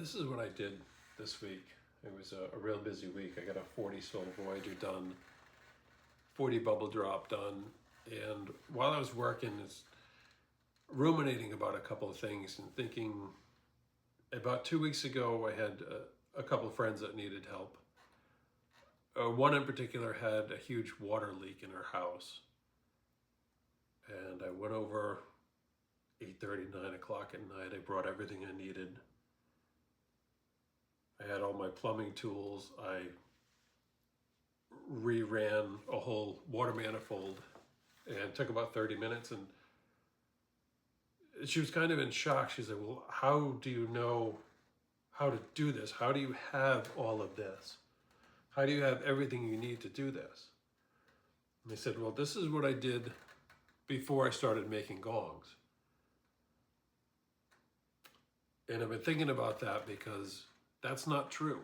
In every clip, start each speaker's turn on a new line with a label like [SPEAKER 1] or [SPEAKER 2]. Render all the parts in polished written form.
[SPEAKER 1] This is what I did this week. It was a real busy week. I got a 40 Soul Voyager done, 40 Bubble Drop done, and while I was working, it's ruminating about a couple of things and thinking. About 2 weeks ago, I had a couple of friends that needed help. One in particular had a huge water leak in her house, and I went over 8:30, 9 o'clock at night. I brought everything I needed. I had all my plumbing tools. I reran a whole water manifold and took about 30 minutes. And she was kind of in shock. She said, well, how do you know how to do this? How do you have all of this? How do you have everything you need to do this? And I said, well, this is what I did before I started making gongs. And I've been thinking about that because that's not true.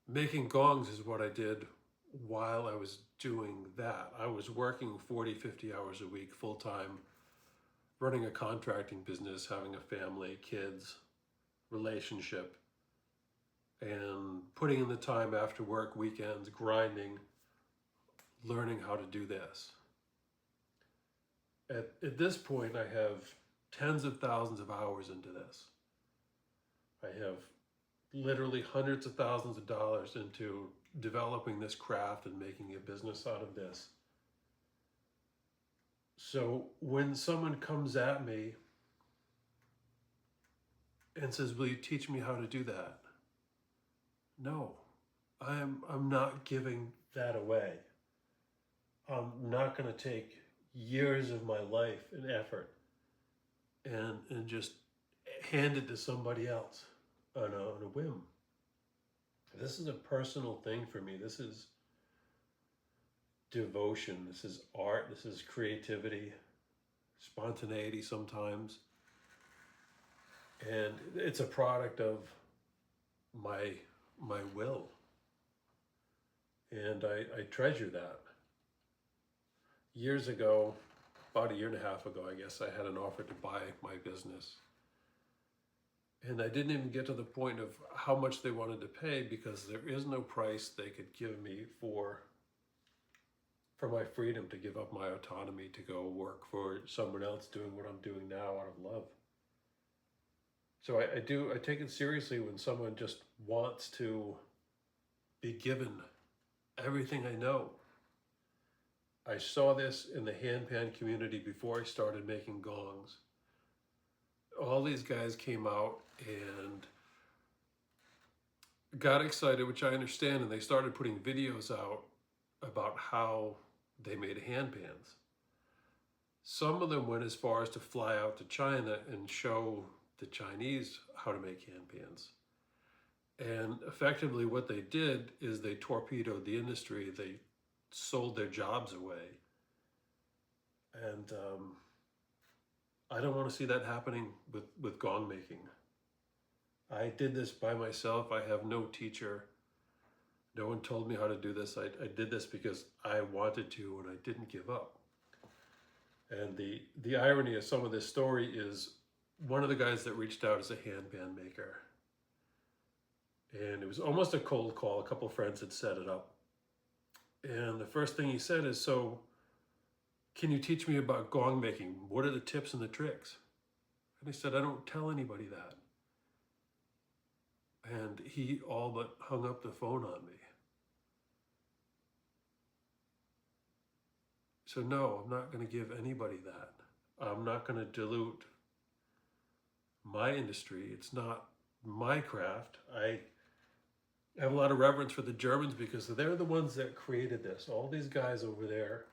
[SPEAKER 1] Making gongs is what I did while I was doing that. I was working 40, 50 hours a week full-time, running a contracting business, having a family, kids, relationship, and putting in the time after work, weekends, grinding, learning how to do this. At this point, I have tens of thousands of hours into this. I have literally hundreds of thousands of dollars into developing this craft and making a business out of this. So when someone comes at me and says, will you teach me how to do that? No, I'm not giving that away. I'm not going to take years of my life and effort and just hand it to somebody else on a whim. This is a personal thing for me. This is devotion. This is art. This is creativity, spontaneity sometimes. And it's a product of my will. And I treasure that. Years ago, about a year and a half ago, I guess, I had an offer to buy my business. And I didn't even get to the point of how much they wanted to pay because there is no price they could give me for my freedom to give up my autonomy to go work for someone else doing what I'm doing now out of love. So I take it seriously when someone just wants to be given everything I know. I saw this in the handpan community before I started making gongs. All these guys came out and got excited, which I understand, and they started putting videos out about how they made handpans. Some of them went as far as to fly out to China and show the Chinese how to make handpans. And effectively what they did is they torpedoed the industry. They sold their jobs away. And I don't want to see that happening with gong making. I did this by myself. I have no teacher. No one told me how to do this. I did this because I wanted to and I didn't give up. And the irony of some of this story is one of the guys that reached out is a handpan maker. And it was almost a cold call. A couple of friends had set it up. And the first thing he said is, so can you teach me about gong making? What are the tips and the tricks? And I said, I don't tell anybody that. And he all but hung up the phone on me. So no, I'm not going to give anybody that. I'm not going to dilute my industry. It's not my craft. I have a lot of reverence for the Germans because they're the ones that created this. All these guys over there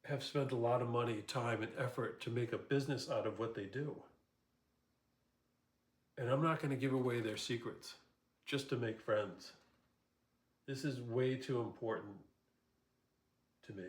[SPEAKER 1] have spent a lot of money, time, and effort to make a business out of what they do. And I'm not going to give away their secrets just to make friends. This is way too important to me.